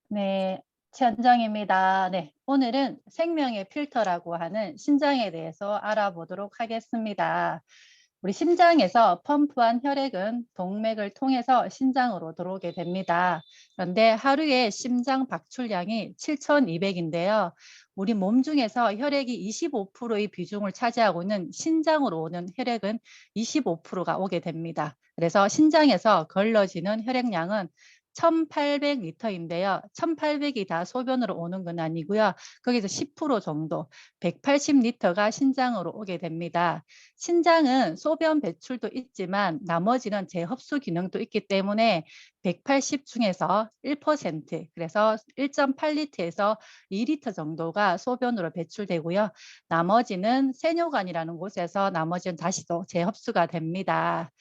네, 최현정입니다. 네, 오늘은 생명의 필터라고 하는 심장에 대해서 알아보도록 하겠습니다. 우리 심장에서 펌프한 혈액은 동맥을 통해서 심장으로 들어오게 됩니다. 그런데 하루에 심장 박출량이 7,200인데요. 우리 몸 중에서 혈액이 25%의 비중을 차지하고 있는 신장으로 오는 혈액은 25%가 오게 됩니다. 그래서 신장에서 걸러지는 혈액량은 1,800리터인데요. 1,800이 다 소변으로 오는 건 아니고요. 거기서 10% 정도, 180리터가 신장으로 오게 됩니다. 신장은 소변 배출도 있지만 나머지는 재흡수 기능도 있기 때문에 180 중에서 1%, 그래서 1.8리터에서 2리터 정도가 소변으로 배출되고요. 나머지는 세뇨관이라는 곳에서 나머지는 다시 또 재흡수가 됩니다.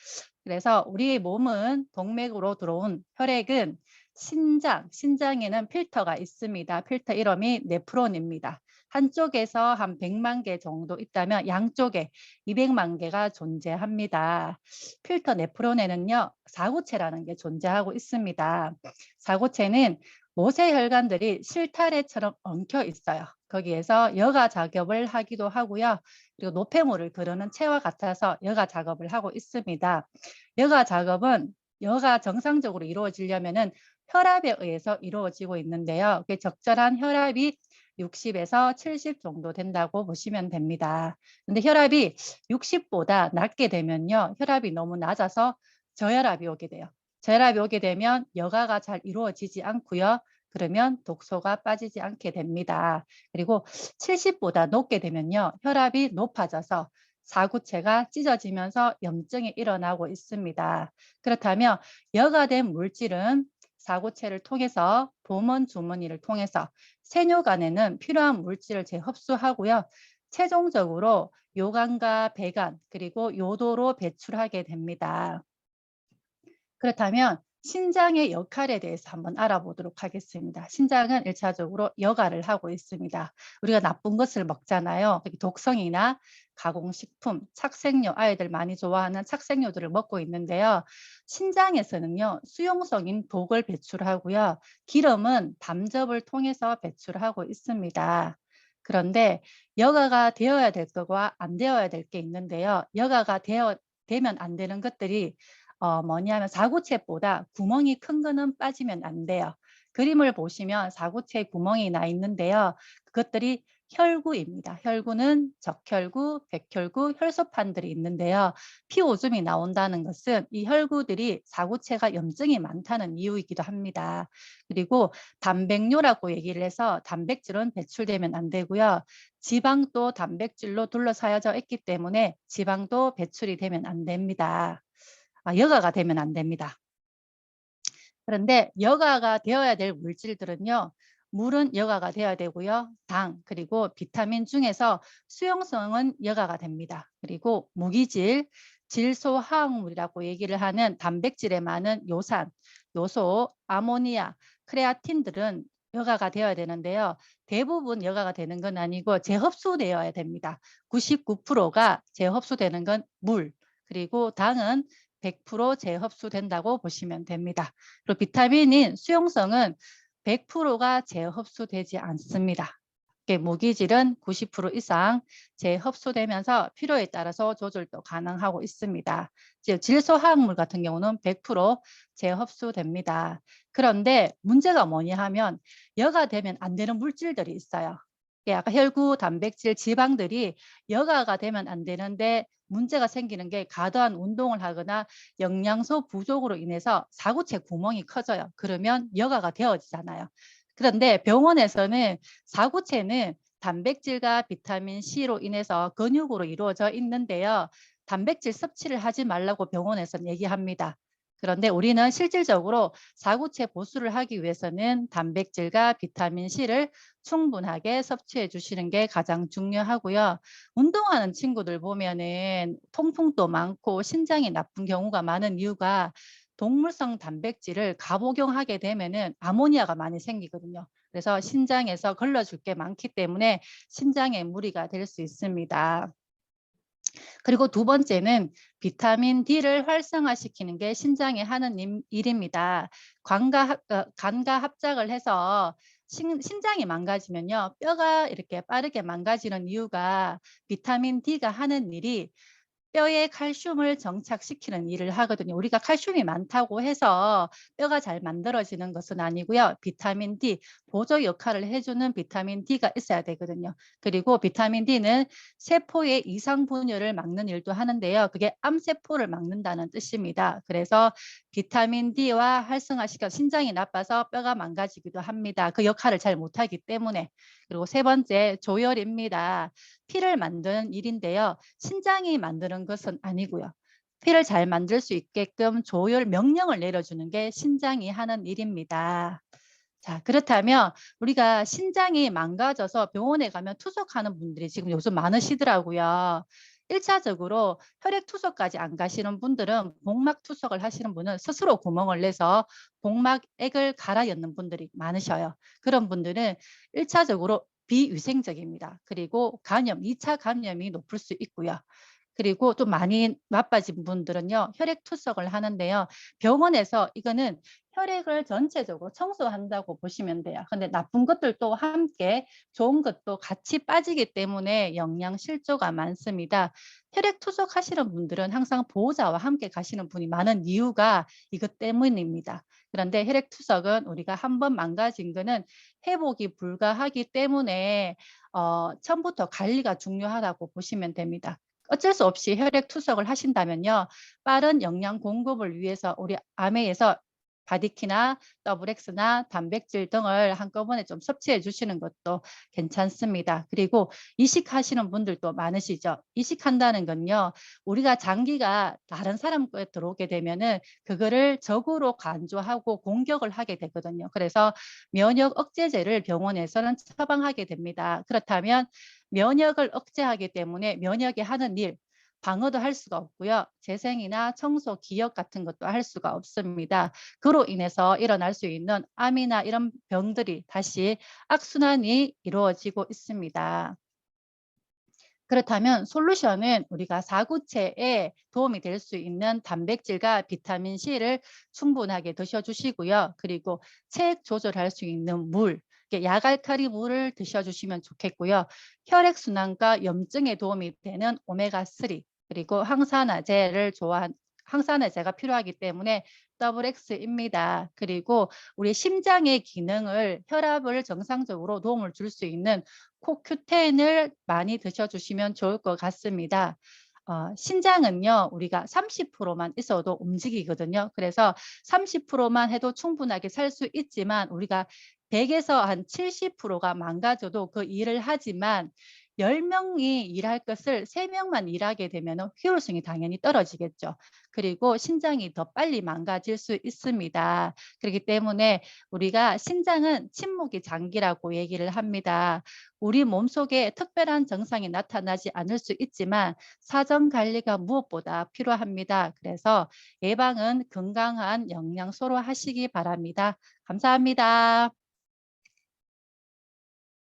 그래서 우리 몸은 동맥으로 들어온 혈액은 신장에는 필터가 있습니다. 필터 이름이 네프론입니다. 한쪽에서 한 100만 개 정도 있다면 양쪽에 200만 개가 존재합니다. 필터 네프론에는요, 사구체라는 게 존재하고 있습니다. 사구체는 모세혈관들이 실타래처럼 엉켜 있어요. 거기에서 여가 작업을 하기도 하고요. 그리고 노폐물을 그르는 체와 같아서 여가 작업을 하고 있습니다. 여가 작업은 여가 정상적으로 이루어지려면은 혈압에 의해서 이루어지고 있는데요. 그 적절한 혈압이 60에서 70 정도 된다고 보시면 됩니다. 근데 혈압이 60보다 낮게 되면요. 혈압이 너무 낮아서 저혈압이 오게 돼요. 저혈압이 오게 되면 여가가 잘 이루어지지 않고요. 그러면 독소가 빠지지 않게 됩니다. 그리고 70보다 높게 되면요. 혈압이 높아져서 사구체가 찢어지면서 염증이 일어나고 있습니다. 그렇다면 여가된 물질은 사구체를 통해서 보먼 주머니를 통해서 세뇨간에는 필요한 물질을 재흡수하고요. 최종적으로 요관과 배관 그리고 요도로 배출하게 됩니다. 그렇다면 신장의 역할에 대해서 한번 알아보도록 하겠습니다. 신장은 1차적으로 여가를 하고 있습니다. 우리가 나쁜 것을 먹잖아요. 독성이나 가공식품, 착색료, 아이들 많이 좋아하는 착색료들을 먹고 있는데요. 신장에서는요, 수용성인 독을 배출하고요. 기름은 담즙을 통해서 배출하고 있습니다. 그런데 여가가 되어야 될 거와 안 되어야 될 게 있는데요. 여가가 되면 안 되는 것들이 뭐냐면 사구체보다 구멍이 큰 거는 빠지면 안 돼요. 그림을 보시면 사구체에 구멍이 나 있는데요. 그것들이 혈구입니다. 혈구는 적혈구, 백혈구, 혈소판들이 있는데요. 피오줌이 나온다는 것은 이 혈구들이 사구체가 염증이 많다는 이유이기도 합니다. 그리고 단백뇨라고 얘기를 해서 단백질은 배출되면 안 되고요. 지방도 단백질로 둘러싸여져 있기 때문에 지방도 배출이 되면 안 됩니다. 여가가 되면 안 됩니다. 그런데 여가가 되어야 될 물질들은요. 물은 여가가 되어야 되고요. 당 그리고 비타민 중에서 수용성은 여가가 됩니다. 그리고 무기질, 질소화학물이라고 얘기를 하는 단백질에 많은 요산, 요소, 아모니아, 크레아틴들은 여가가 되어야 되는데요. 대부분 여가가 되는 건 아니고 재흡수되어야 됩니다. 99%가 재흡수되는 건 물, 그리고 당은 100% 재흡수된다고 보시면 됩니다. 그리고 비타민인 수용성은 100%가 재흡수되지 않습니다. 무기질은 90% 이상 재흡수되면서 필요에 따라서 조절도 가능하고 있습니다. 즉 질소화학물 같은 경우는 100% 재흡수됩니다. 그런데 문제가 뭐냐 하면 여가되면 안 되는 물질들이 있어요. 아까 혈구, 단백질, 지방들이 여가가 되면 안 되는데 문제가 생기는 게 과도한 운동을 하거나 영양소 부족으로 인해서 사구체 구멍이 커져요. 그러면 여가가 되어지잖아요. 그런데 병원에서는 사구체는 단백질과 비타민 C로 인해서 근육으로 이루어져 있는데요. 단백질 섭취를 하지 말라고 병원에서는 얘기합니다. 그런데 우리는 실질적으로 사구체 보수를 하기 위해서는 단백질과 비타민 C를 충분하게 섭취해 주시는 게 가장 중요하고요. 운동하는 친구들 보면은 통풍도 많고 신장이 나쁜 경우가 많은 이유가 동물성 단백질을 가복용하게 되면은 아모니아가 많이 생기거든요. 그래서 신장에서 걸러줄 게 많기 때문에 신장에 무리가 될 수 있습니다. 그리고 두 번째는 비타민 D를 활성화시키는 게 신장이 하는 일입니다. 간과 합작을 해서 신장이 망가지면요. 뼈가 이렇게 빠르게 망가지는 이유가 비타민 D가 하는 일이 뼈에 칼슘을 정착시키는 일을 하거든요. 우리가 칼슘이 많다고 해서 뼈가 잘 만들어지는 것은 아니고요. 비타민 D, 보조 역할을 해주는 비타민 D가 있어야 되거든요. 그리고 비타민 D는 세포의 이상 분열을 막는 일도 하는데요. 그게 암세포를 막는다는 뜻입니다. 그래서 비타민 D와 활성화시켜 신장이 나빠서 뼈가 망가지기도 합니다. 그 역할을 잘 못하기 때문에. 그리고 세 번째, 조혈입니다. 피를 만드는 일인데요. 신장이 만드는 것은 아니고요. 피를 잘 만들 수 있게끔 조혈 명령을 내려주는 게 신장이 하는 일입니다. 자, 그렇다면 우리가 신장이 망가져서 병원에 가면 투석하는 분들이 지금 요즘 많으시더라고요. 1차적으로 혈액 투석까지 안 가시는 분들은 복막 투석을 하시는 분은 스스로 구멍을 내서 복막액을 갈아 넣는 분들이 많으셔요. 그런 분들은 1차적으로 비위생적입니다. 그리고 감염, 2차 감염이 높을 수 있고요. 그리고 또 많이 나빠진 분들은요, 혈액 투석을 하는데요. 병원에서 이거는 혈액을 전체적으로 청소한다고 보시면 돼요. 근데 나쁜 것들도 함께 좋은 것도 같이 빠지기 때문에 영양 실조가 많습니다. 혈액 투석하시는 분들은 항상 보호자와 함께 가시는 분이 많은 이유가 이것 때문입니다. 그런데 혈액 투석은 우리가 한번 망가진 거는 회복이 불가하기 때문에 처음부터 관리가 중요하다고 보시면 됩니다. 어쩔 수 없이 혈액 투석을 하신다면요. 빠른 영양 공급을 위해서 우리 암회에서 바디키나 더블엑스나 단백질 등을 한꺼번에 좀 섭취해 주시는 것도 괜찮습니다. 그리고 이식하시는 분들도 많으시죠. 이식한다는 건요. 우리가 장기가 다른 사람 거에 들어오게 되면은 그거를 적으로 간주하고 공격을 하게 되거든요. 그래서 면역 억제제를 병원에서는 처방하게 됩니다. 그렇다면 면역을 억제하기 때문에 면역이 하는 일, 방어도 할 수가 없고요. 재생이나 청소, 기억 같은 것도 할 수가 없습니다. 그로 인해서 일어날 수 있는 암이나 이런 병들이 다시 악순환이 이루어지고 있습니다. 그렇다면 솔루션은 우리가 사구체에 도움이 될 수 있는 단백질과 비타민 C를 충분하게 드셔주시고요. 그리고 체액 조절할 수 있는 물, 야갈카리 물을 드셔주시면 좋겠고요. 혈액순환과 염증에 도움이 되는 오메가3 그리고 항산화제가 필요하기 때문에 더블 X입니다. 그리고 우리 심장의 기능을 혈압을 정상적으로 도움을 줄 수 있는 코큐텐을 많이 드셔주시면 좋을 것 같습니다. 신장은요, 우리가 30%만 있어도 움직이거든요. 그래서 30%만 해도 충분하게 살 수 있지만 우리가 100에서 한 70%가 망가져도 그 일을 하지만 10명이 일할 것을 3명만 일하게 되면 효율성이 당연히 떨어지겠죠. 그리고 신장이 더 빨리 망가질 수 있습니다. 그렇기 때문에 우리가 신장은 침묵의 장기라고 얘기를 합니다. 우리 몸속에 특별한 증상이 나타나지 않을 수 있지만 사전 관리가 무엇보다 필요합니다. 그래서 예방은 건강한 영양소로 하시기 바랍니다. 감사합니다.